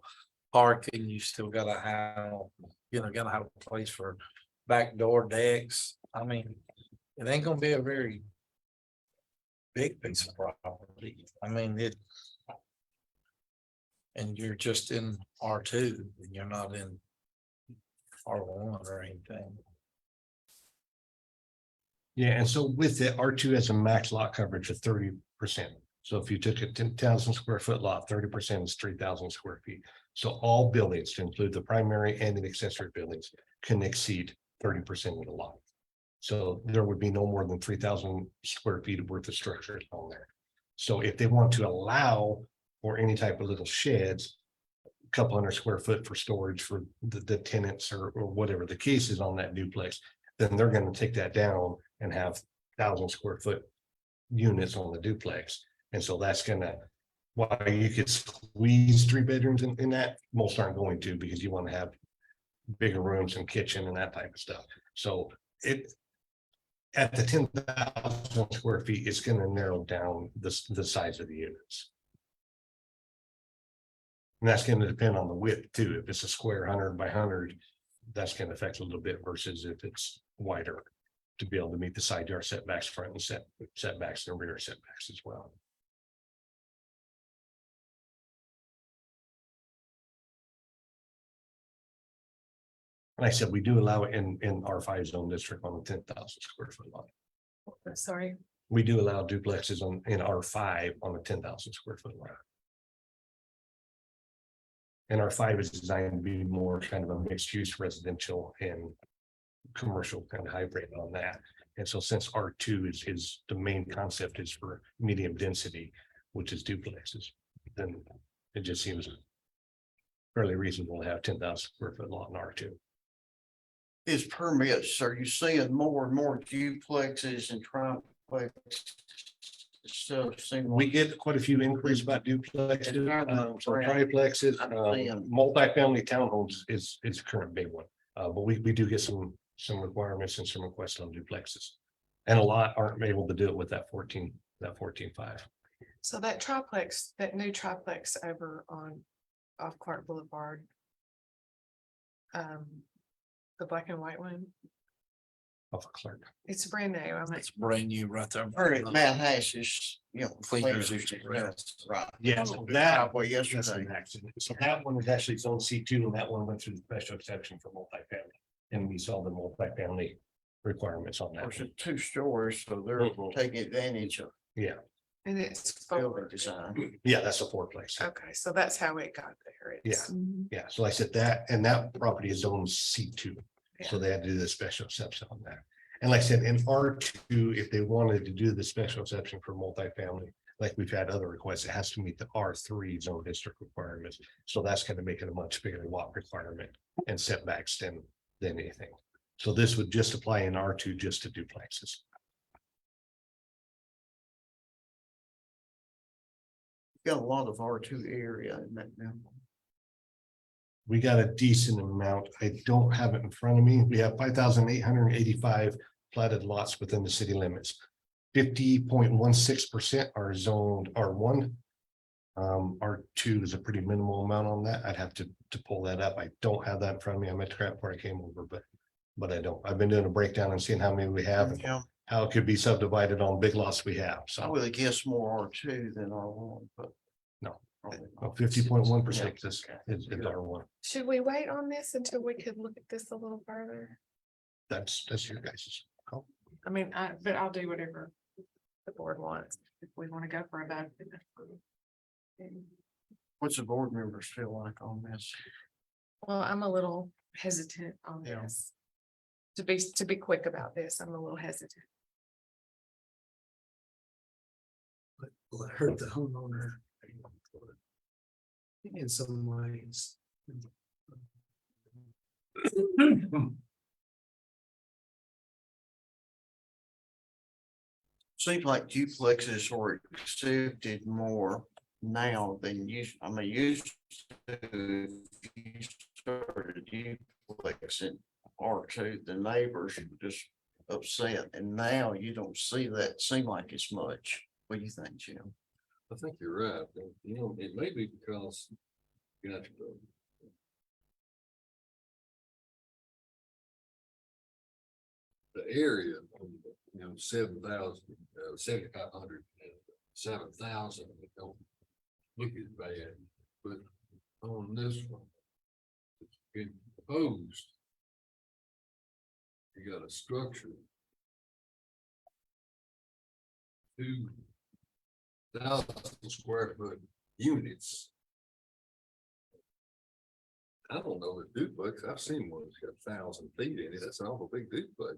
parking, you still gotta have, gotta have a place for backdoor decks. I mean, it ain't gonna be a very big piece of property. I mean, it. And you're just in R2 and you're not in R1 or anything. yeah, and so with it, R2 has a max lot coverage of 30%. So if you took a 10,000 square foot lot, 30% is 3,000 square feet. So all buildings, to include the primary and the accessory buildings, can exceed 30% of the lot. So there would be no more than 3,000 square feet worth of structures on there. So if they want to allow for any type of little sheds, a couple hundred square foot for storage for the tenants or whatever the case is on that duplex, then they're gonna take that down and have 1,000 square foot units on the duplex. And so that's gonna, while you could squeeze 3 bedrooms in that, most aren't going to, because you want to have bigger rooms and kitchen and that type of stuff. So it, at the 10,000 square feet, it's gonna narrow down the size of the units. And that's gonna depend on the width too. If it's a square 100 by 100, that's gonna affect a little bit versus if it's wider, to be able to meet the side yard setbacks, front and setbacks and rear setbacks as well. Like I said, we do allow it in R5 zone district on a 10,000 square foot lot. Sorry, We do allow duplexes in R5 on a 10,000 square foot lot. And R5 is designed to be more kind of a mixed use residential and commercial kind of hybrid on that. And so since R2 is the main concept is for medium density, which is duplexes, then it just seems fairly reasonable to have 10,000 square foot lot in R2. Is permits, are you seeing more and more duplexes and triplexes still seem We like get quite a few inquiries about duplexes, some triplexes, I'm multifamily townhomes is a current big one. But we do get some requirements and some requests on duplexes. And a lot aren't able to do it with that 14.5. So that triplex, that new triplex over on, off Clark Boulevard. The black and white one, Off of Clark. it's brand new. I'm like, It's brand new right there. heard it, Matt Hash's, you know. Cleaners cleaners, used to rest. Right. Yeah, so that Well, that's yesterday. an accident. So that one is actually zone C2 and that one went through the special exception for multifamily. And we saw the multifamily requirements on that. There's one. 2 stories, so they're Mhm. taking advantage of Yeah, and it's building forward. design. yeah, that's a 4-place. Okay, so that's how it got there. It's- Yeah, so like I said that, and that property is zone C2. So Yeah. they had to do the special exception on that. And like I said, in R2, if they wanted to do the special exception for multifamily, like we've had other requests, it has to meet the R3 zone district requirements. So that's gonna make it a much bigger lot requirement and setbacks than anything. So this would just apply in R2 just to duplexes. Got a lot of R2 area in that now. We got a decent amount. I don't have it in front of me. We have 5,885 platted lots within the city limits. 50.16% are zoned R1. R2 is a pretty minimal amount on that. I'd have to pull that up. I don't have that in front of me. I'm at the crap where I came over, but I don't. I've been doing a breakdown and seeing how many we have and Yeah, how it could be subdivided on big lots we have. I So would have guessed more R2 than R1, but. No. probably not. 50.1% is Yeah. R1. Should we wait on this until we could look at this a little further? That's your guys's call. I mean, but I'll do whatever the board wants. If we want to go for a vote. What's the board members feel like on this? Well, I'm a little hesitant on Yeah. this. To be quick about this, I'm a little hesitant. Will it hurt the homeowner? In some ways. Seems like duplexes are accepted more now than I mean, used to. If you started duplexing R2, the neighbors were just upset, and now you don't see that seem like it's much. What do you think, Jim? I think you're right. You know, it may be because. You got to go. The area, you know, 7,000, 7,500, 7,000, it don't look as bad, but on this one. It's been proposed. You got a structure. 2,000 square foot units. I don't know the duplex. I've seen one that's got 1,000 feet in it. That's an awful big duplex.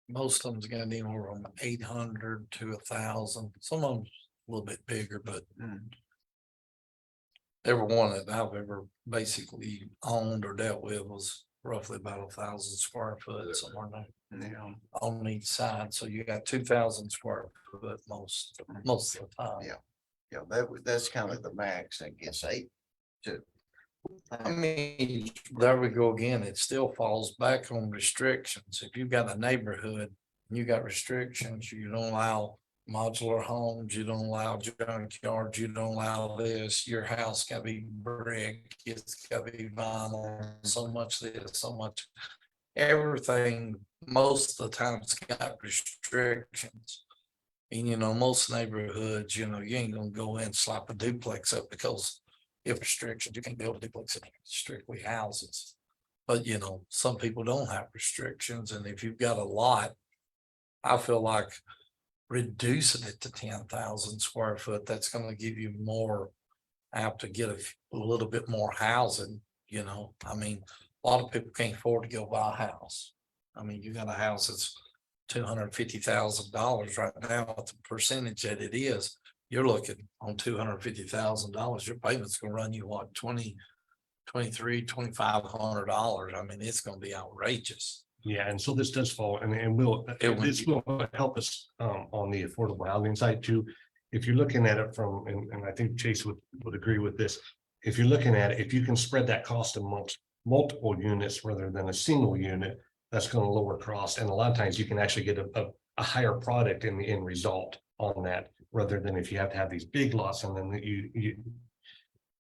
Most of them's got anywhere from 800 to 1,000. Some of them a little bit bigger, but every one that I've ever basically owned or dealt with was roughly about 1,000 square foot, somewhere there Yeah. on each side. So you got 2,000 square foot most of the time. Yeah. Yeah, that's kind of the max. It gets 8 to. I mean, there we go again. It still falls back on restrictions. If you've got a neighborhood, and you got restrictions, you don't allow modular homes, you don't allow junkyards, you don't allow this, your house gotta be brick, it's gotta be vinyl, so much this, so much. Everything, most of the time it's got restrictions. And you know, most neighborhoods, you know, you ain't gonna go in and slap a duplex up because if restrictions, you can't build a duplex in strictly houses. But you know, some people don't have restrictions, and if you've got a lot, I feel like reducing it to 10,000 square foot, that's gonna give you more apt to get a little bit more housing, you know, I mean, a lot of people can't afford to go buy a house. I mean, you got a house that's $250,000 right now, at the percentage that it is, you're looking on $250,000, your payment's gonna run you what, $2,500. I mean, it's gonna be outrageous. Yeah, and so this does fall, and will, It would this will help us on the affordable housing side too. If you're looking at it from, and I think Chase would agree with this. If you're looking at it, if you can spread that cost amongst multiple units rather than a single unit, that's gonna lower cost. And a lot of times you can actually get a higher product in the end result on that, rather than if you have to have these big lots and then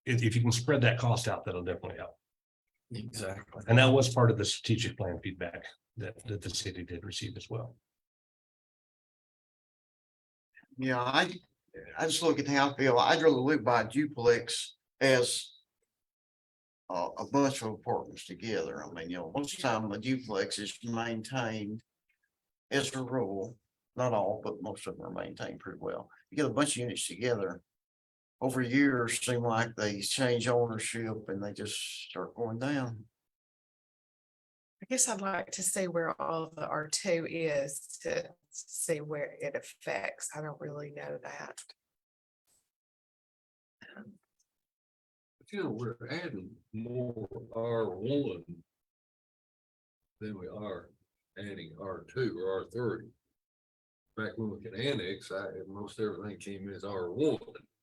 if you can spread that cost out, that'll definitely help. Exactly. And that was part of the strategic plan feedback that the city did receive as well. Yeah, I just look at how I feel. I'd rather live by a duplex as a bunch of apartments together. I mean, most of the time a duplex is maintained as a rule, not all, but most of them are maintained pretty well. You get a bunch of units together. Over years, seem like they change ownership and they just start going down. I guess I'd like to see where all the R2 is to see where it affects. I don't really know that. But you know, we're adding more R1 than we are adding R2 or R3. Back when we could annex, most everything came in as R1,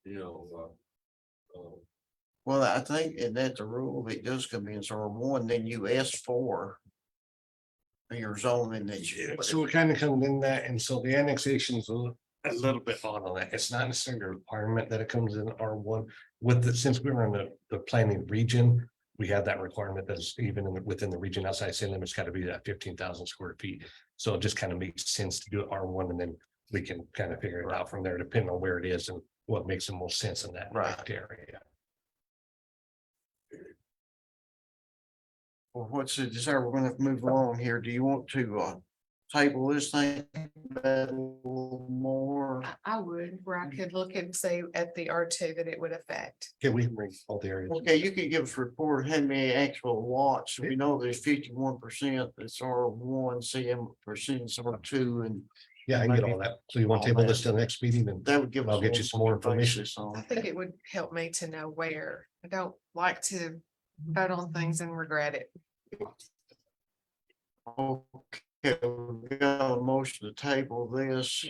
you know. Well, I think and that's a rule, it does come in as R1, then you ask for your zoning that you. So we're kind of coming in that, and so the annexation is a little bit odd on that. It's not necessarily a requirement that it comes in R1 with the, since we were in the planning region. We have that requirement that's even within the region outside city limits, got to be that 15,000 square feet. So it just kind of makes sense to do it R1 and then we can kind of figure it out from there, depending on where it is and what makes the most sense in that Right. area. Well, what's the desire? We're gonna have to move along here. Do you want to table this thing a little more? I would, where I could look and see at the R2 that it would affect. Can we bring all the areas? Okay, you can give us a report, how many actual lots? We know there's 51% that's R1, CM% R2, and Yeah, I can get all that. So you want to table this till the next meeting and that would give us. I'll get you some more information. basis on I it. think it would help me to know where. I don't like to vote on things and regret it. Okay, we got a motion to table this.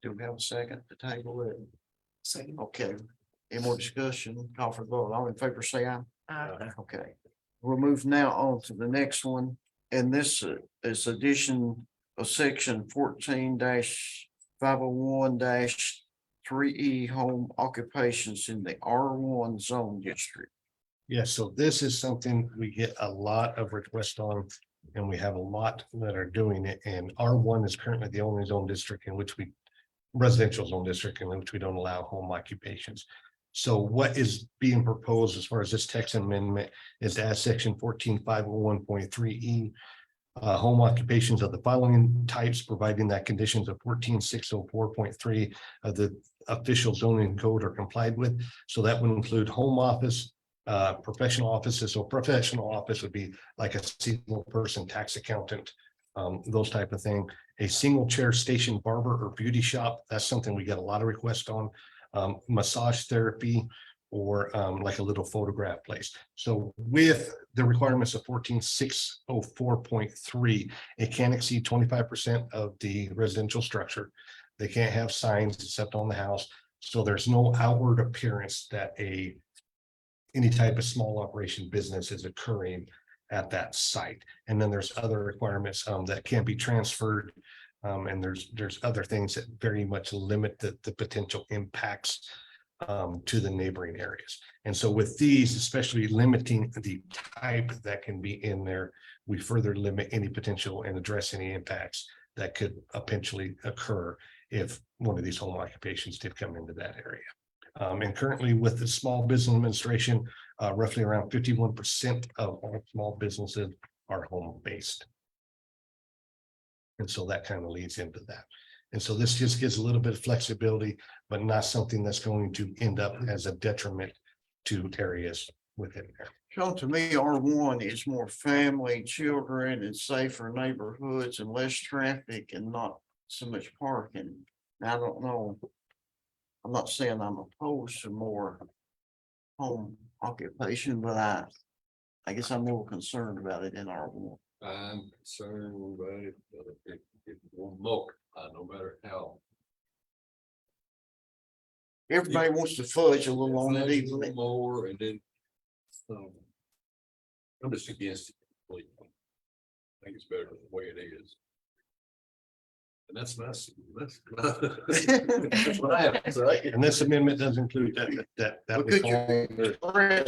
Do we have a second to table it? Second. Okay, any more discussion? Call for the vote. All in favor, say aye. Okay, we'll move now on to the next one, and this is addition of section 14-501-3E home occupations in the R1 zone district. Yeah, so this is something we get a lot of requests on, and we have a lot that are doing it, and R1 is currently the only zone district in which residential zone district in which we don't allow home occupations. So what is being proposed as far as this text amendment is to add section 14-501.3E. Home occupations of the following types, providing that conditions of 14-604.3 of the official zoning code are complied with. So that would include home office, professional offices. So professional office would be like a single person tax accountant, those type of thing. A single chair station barber or beauty shop. That's something we get a lot of requests on. Massage therapy or like a little photograph place. So with the requirements of 14-604.3, it can't exceed 25% of the residential structure. They can't have signs except on the house. So there's no outward appearance that any type of small operation business is occurring at that site. And then there's other requirements that can't be transferred. And there's other things that very much limit the potential impacts to the neighboring areas. And so with these, especially limiting the type that can be in there, we further limit any potential and address any impacts that could potentially occur if one of these home occupations did come into that area. And currently with the Small Business Administration, roughly around 51% of all small businesses are home-based. And so that kind of leads into that. And so this just gives a little bit of flexibility, but not something that's going to end up as a detriment to areas within there. So to me, R1 is more family, children, and safer neighborhoods and less traffic and not so much parking. Now, I don't know. I'm not saying I'm opposed to more home occupation, but I guess I'm more concerned about it in R1. I'm concerned about it, it will multiply no matter how. Everybody wants to fudge a little on it, Fudge a even little more and then. I'm just against it completely. I think it's better the way it is. And that's nice, that's what I have to say. And this amendment does include that. But could withdrawal.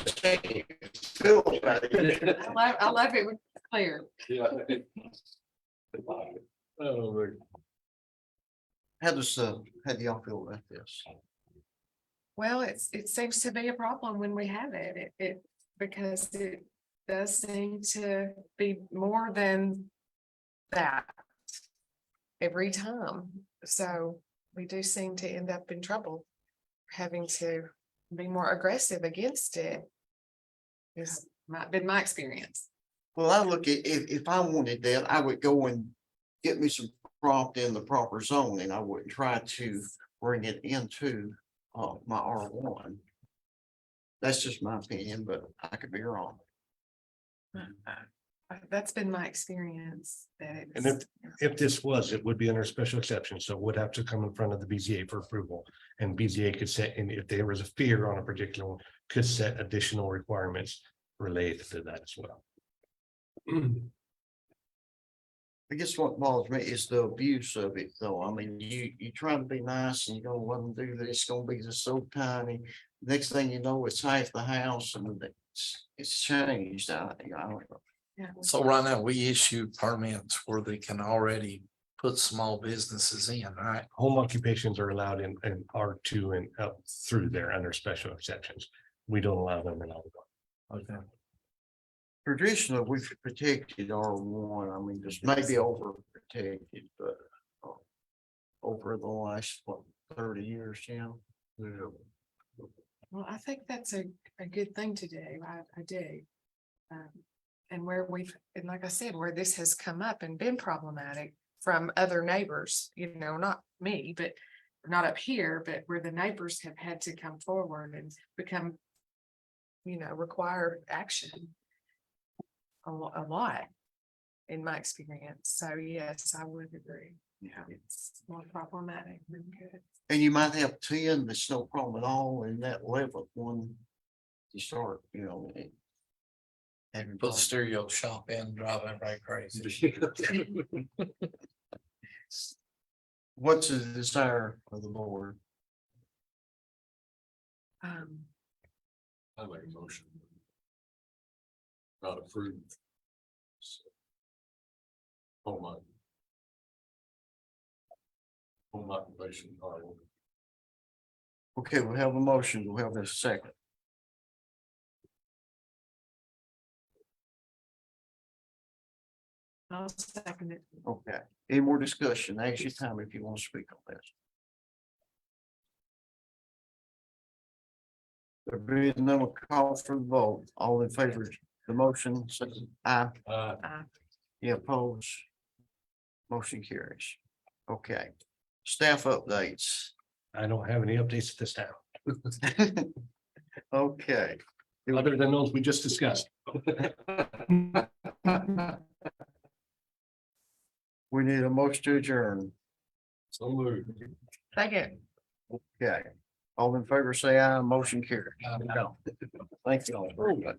I love it when it's clear. Yeah. Oh, how do y'all feel about this? Well, it seems to be a problem when we have it, because it does seem to be more than that every time. So we do seem to end up in trouble, having to be more aggressive against it. Is been my experience. Well, I look at, if I wanted that, I would go and get me some prompt in the proper zone and I wouldn't try to bring it into my R1. That's just my opinion, but I could be wrong. That's been my experience. That And it's, if this was, it would be under special exception, so it would have to come in front of the BZA for approval. And BZA could set, and if there was a fear on a particular one, could set additional requirements related to that as well. I guess what bothers me is the abuse of it, though. I mean, you try to be nice and you're gonna let them do that. It's gonna be just so tiny. Next thing you know, it's half the house and it's changed. I don't know. yeah, So right now, we issue permits where they can already put small businesses in, right? Home occupations are allowed in R2 and up through there under special exceptions. We don't allow them in R1. Okay. Traditionally, we've protected R1. I mean, just maybe overprotected, but over the last, what, 30 years, yeah. well, I think that's a good thing to do. I do. And where and like I said, where this has come up and been problematic from other neighbors, not me, but not up here, but where the neighbors have had to come forward and become, require action. A lot, in my experience. So yes, I would agree. Yeah, it's more problematic than good. And you might have 10, that's no problem at all, in that level, one you start, and Put stereo shop in, drive everybody crazy. what's the desire of the board? I make a motion. Not approved. Home occupation. Okay, we have a motion, we have a second. I'll second it. Okay, any more discussion? Ask your time if you want to speak on this. There being none, call for the vote. All in favor of the motion, say aye. Any opposed? Motion carries. Okay, staff updates. I don't have any updates at this time, Okay. other than those we just discussed. We need a motion to adjourn. So moved. Second. Okay, all in favor, say aye. Motion carries. Thank you all very much.